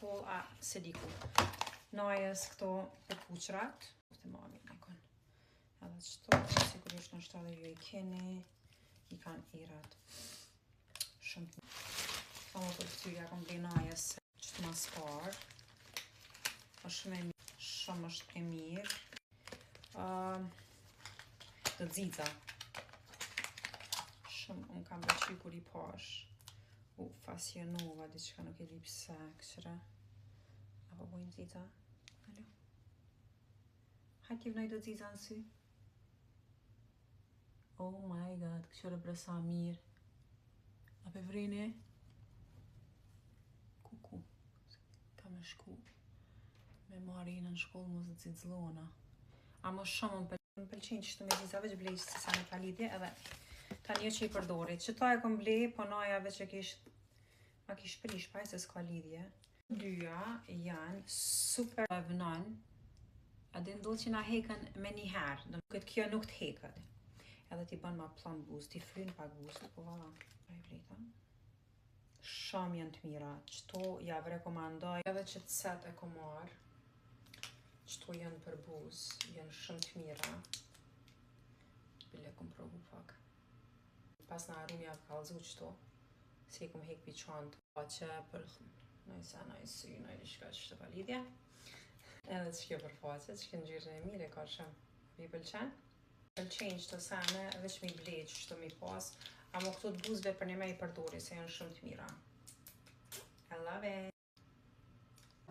koll se diku. Najës këto përkuqrat. Të mami në kon. Edhe qëto, sigurisht në shtë edhe ju I keni. I kanë irat. Shumë të Ka më përftyja kom blej najës qëtë mas parë. Shumë është e mirë. Të dziza. Shumë më kam bëqy kur I pash. Fasjenova, diçka nuk e di pse, këshire. Apo bojnë dziza? Alo? Hajt jevnoj do dziza në sy. Oh my god, këshire bresa mirë. Ape vrini? Kuku. Ka me shku. Me marina në shkollë mos të ciclona. A më shumë më pëlqen që të me dziza veç blej që sa me ka lidhje edhe tani që I përdorit. Që ta e kom blej, po najave që ma kish prish pa e se s'ka lidhje. Dyja janë super vënon. A dhe ndodhë që na hekën me njëherë. Këtë kjo nuk të hekët. Edhe ti bën ma plan buz, ti fryn pak buz, po vala. Pa I blejta. Shumë janë të mira. Qëto javë rekomandoj. Edhe që të set e kom marë. Qëto janë për buz, janë shumë të mira. Bile kom provu pak. Pas në arumi avë kalzu qëto. Si kom hek piqantë. Pa që për nëjse nëjë shka që të palidhja. Edhe që kjo për faqe, që kënë gjyrën e mire, ka shumë. Vi pëlqen? Pëlqen qëto sene, veç mi blej që të mi pas. Amo këto të buzve për një me I përdori, se janë shumë të mira. I love it!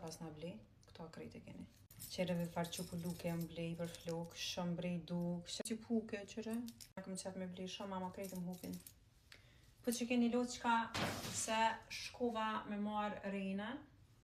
Pas në blej, këto krejt e keni. Qereve parë që luke më blej për flok, shumë brej duk, që puke qëre. Këm qep me blej shumë, ama krejt më hupin. Po që keni lot qka se shkova me marë rejnën,